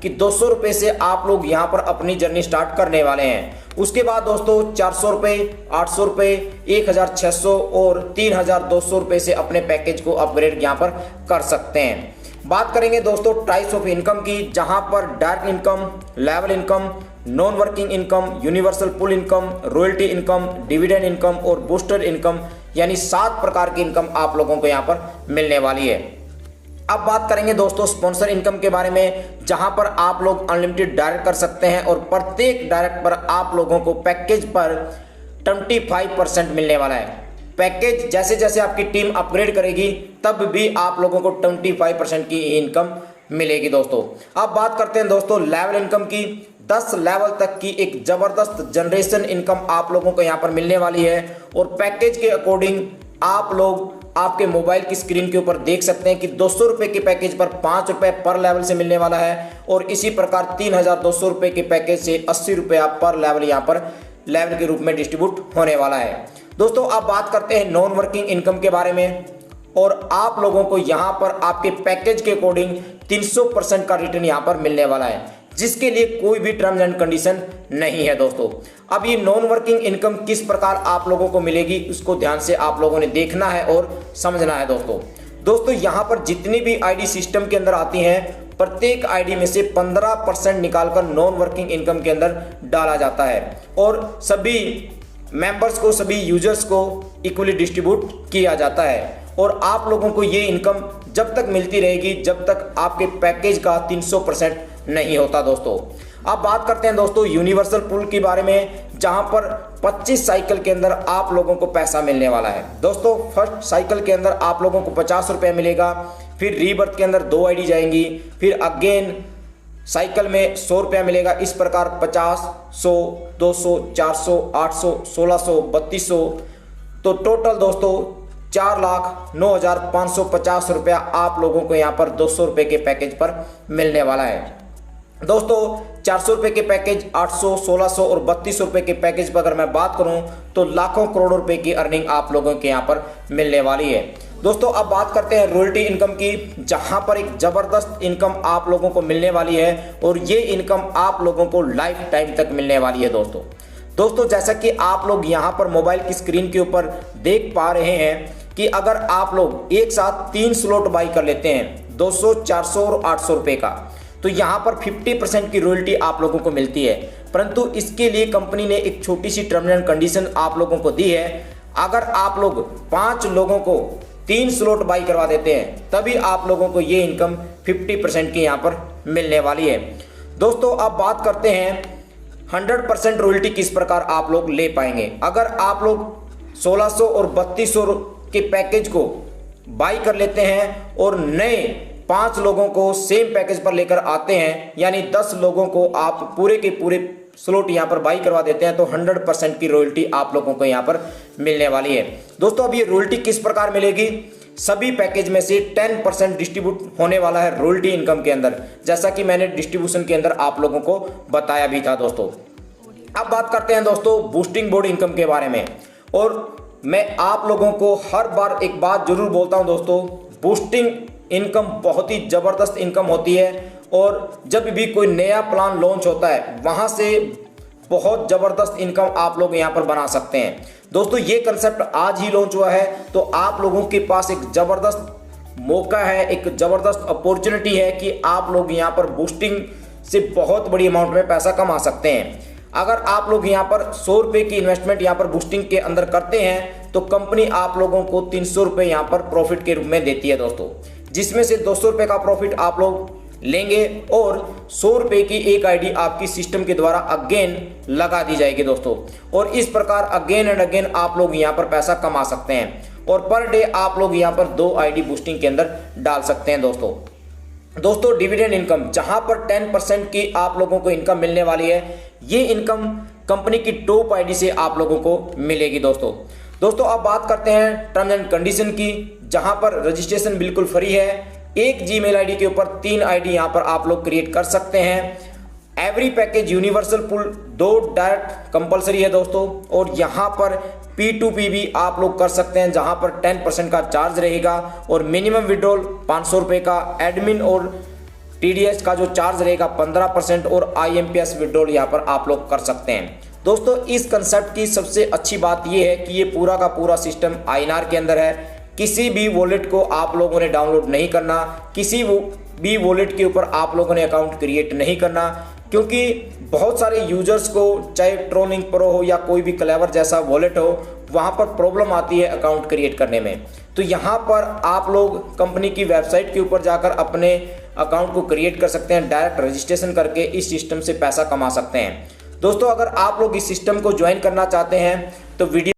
कि 200 रुपये से आप लोग यहाँ पर अपनी जर्नी स्टार्ट करने वाले हैं। उसके बाद दोस्तों 400 रुपये, 800 रुपये, 1600 और 3200 रुपये से अपने पैकेज को अपग्रेड यहाँ पर कर सकते हैं। बात करेंगे दोस्तों टाइप्स ऑफ इनकम की, जहां पर direct income, level income, non working income, universal pool income, royalty income, dividend income और बूस्टर इनकम, यानी 7 प्रकार की इनकम आप लोगों को यहां पर मिलने वाली है। अब बात करेंगे दोस्तों स्पॉन्सर इनकम के बारे में, जहां पर आप लोग अनलिमिटेड डायरेक्ट कर सकते हैं और प्रत्येक डायरेक्ट पर आप लोगों को पैकेज पर 25% मिलने वाला है। पैकेज जैसे जैसे आपकी टीम अपग्रेड करेगी तब भी आप लोगों को 25% की इनकम मिलेगी दोस्तों। अब बात करते हैं दोस्तों लेवल इनकम की। 10 लेवल तक की एक जबरदस्त जनरेशन इनकम आप लोगों को यहाँ पर मिलने वाली है और पैकेज के अकॉर्डिंग आप लोग आपके मोबाइल की स्क्रीन के ऊपर देख सकते हैं कि 200 रुपये के पैकेज पर 5 रुपये पर लेवल से मिलने वाला है और इसी प्रकार 3200 रुपये के पैकेज से 80 रुपये पर लेवल यहाँ पर लेवल के रूप में डिस्ट्रीब्यूट होने वाला है। दोस्तों अब बात करते हैं नॉन वर्किंग इनकम के बारे में और आप लोगों को यहाँ पर आपके पैकेज के अकॉर्डिंग 300% का रिटर्न यहाँ पर मिलने वाला है, जिसके लिए कोई भी टर्म्स एंड कंडीशन नहीं है दोस्तों। अब ये नॉन वर्किंग इनकम किस प्रकार आप लोगों को मिलेगी उसको ध्यान से आप लोगों ने देखना है और समझना है दोस्तों यहाँ पर जितनी भी आईडी सिस्टम के अंदर आती हैं प्रत्येक आईडी में से 15% निकालकर नॉन वर्किंग इनकम के अंदर डाला जाता है और सभी मेंबर्स को, सभी यूजर्स को इक्वली डिस्ट्रीब्यूट किया जाता है और आप लोगों को ये इनकम जब तक मिलती रहेगी जब तक आपके पैकेज का 300% नहीं होता दोस्तों। अब बात करते हैं दोस्तों यूनिवर्सल पुल के बारे में, जहां पर 25 साइकिल के अंदर आप लोगों को पैसा मिलने वाला है दोस्तों। फर्स्ट साइकिल के अंदर आप लोगों को 50 रुपये मिलेगा, फिर रीबर्थ के अंदर 2 आईडी जाएंगी, फिर अगेन साइकिल में 100 रुपया मिलेगा। इस प्रकार 50, 100, 200, 400, 800, 1600, 3200, तो टोटल दोस्तों 4,09,550 रुपया आप लोगों को यहाँ पर 200 रुपये के पैकेज पर मिलने वाला है दोस्तों। 400 रुपये के पैकेज, 800, 1600 और 3200 रुपये के पैकेज पर अगर मैं बात करूं तो लाखों करोड़ों रुपए की अर्निंग आप लोगों के यहाँ पर मिलने वाली है दोस्तों। अब बात करते हैं रॉयल्टी इनकम की, जहां पर एक जबरदस्त इनकम आप लोगों को मिलने वाली है और ये इनकम आप लोगों को लाइफ टाइम तक मिलने वाली है दोस्तों जैसा कि आप लोग यहां पर मोबाइल की स्क्रीन के ऊपर देख पा रहे हैं कि अगर आप लोग एक साथ 3 स्लॉट बाई कर लेते हैं 200, 400 और 800 रुपये का, तो यहाँ पर 50% की रॉयल्टी आप लोगों को मिलती है। परंतु इसके लिए कंपनी ने एक छोटी सी टर्म एंड कंडीशन आप लोगों को दी है। अगर आप लोग 5 लोगों को 3 स्लॉट बाई करवा देते हैं तभी आप लोगों को ये इनकम 50% की यहाँ पर मिलने वाली है दोस्तों। अब बात करते हैं 100% रॉयल्टी किस प्रकार आप लोग ले पाएंगे। अगर आप लोग 1600 और 3200 के पैकेज को बाई कर लेते हैं और नए 5 लोगों को सेम पैकेज पर लेकर आते हैं, यानी 10 लोगों को आप पूरे के पूरे स्लॉट यहाँ पर बाई करवा देते हैं, तो 100% की रॉयल्टी आप लोगों को यहाँ पर मिलने वाली है दोस्तों। अब ये रॉयल्टी किस प्रकार मिलेगी, सभी पैकेज में से 10% डिस्ट्रीब्यूट होने वाला है रॉयल्टी इनकम के अंदर, जैसा कि मैंने डिस्ट्रीब्यूशन के अंदर आप लोगों को बताया भी था दोस्तों। अब बात करते हैं दोस्तों बूस्टिंग बोर्ड इनकम के बारे में, और मैं आप लोगों को हर बार एक बात जरूर बोलता हूं दोस्तों, बूस्टिंग इनकम बहुत ही ज़बरदस्त इनकम होती है और जब भी कोई नया प्लान लॉन्च होता है वहां से बहुत ज़बरदस्त इनकम आप लोग यहां पर बना सकते हैं दोस्तों। ये कंसेप्ट आज ही लॉन्च हुआ है, तो आप लोगों के पास एक ज़बरदस्त मौका है, एक ज़बरदस्त अपॉर्चुनिटी है कि आप लोग यहां पर बूस्टिंग से बहुत बड़ी अमाउंट में पैसा कमा सकते हैं। अगर आप लोग यहाँ पर 100 रुपये की इन्वेस्टमेंट यहाँ पर बूस्टिंग के अंदर करते हैं तो कंपनी आप लोगों को 300 रुपये यहाँ पर प्रॉफिट के रूप में देती है दोस्तों, जिसमें से 200 रुपये का प्रॉफिट आप लोग लेंगे और 100 रुपये की एक आईडी आपकी सिस्टम के द्वारा अगेन लगा दी जाएगी दोस्तों, और इस प्रकार अगेन एंड अगेन आप लोग यहाँ पर पैसा कमा सकते हैं और पर डे आप लोग यहाँ पर 2 आईडी बूस्टिंग के अंदर डाल सकते हैं दोस्तों। डिविडेंड इनकम, जहां पर 10% की आप लोगों को इनकम मिलने वाली है, ये इनकम कंपनी की टॉप आईडी से आप लोगों को मिलेगी दोस्तों। अब बात करते हैं टर्म्स एंड कंडीशन की, जहां पर रजिस्ट्रेशन बिल्कुल फ्री है। एक जीमेल आईडी के ऊपर 3 आईडी यहां पर आप लोग क्रिएट कर सकते हैं। एवरी पैकेज यूनिवर्सल पुल 2 डायरेक्ट कंपलसरी है दोस्तों, और यहाँ पर P2P भी आप लोग कर सकते हैं, जहाँ पर 10% का चार्ज रहेगा और मिनिमम विड्रॉल 500 रुपये का। एडमिन और TDS का जो चार्ज रहेगा 15% और IMPS विड्रॉल यहाँ पर आप लोग कर सकते हैं। दोस्तों इस कंसेप्ट की सबसे अच्छी बात यह है कि ये पूरा का पूरा सिस्टम INR के अंदर है। किसी भी वॉलेट को आप लोगों ने डाउनलोड नहीं करना, किसी भी वॉलेट के ऊपर आप लोगों ने अकाउंट क्रिएट नहीं करना, क्योंकि बहुत सारे यूजर्स को चाहे ट्रोनिंग प्रो हो या कोई भी क्लेवर जैसा वॉलेट हो, वहाँ पर प्रॉब्लम आती है अकाउंट क्रिएट करने में। तो यहाँ पर आप लोग कंपनी की वेबसाइट के ऊपर जाकर अपने अकाउंट को क्रिएट कर सकते हैं, डायरेक्ट रजिस्ट्रेशन करके इस सिस्टम से पैसा कमा सकते हैं। दोस्तों अगर आप लोग इस सिस्टम को ज्वाइन करना चाहते हैं तो वीडियो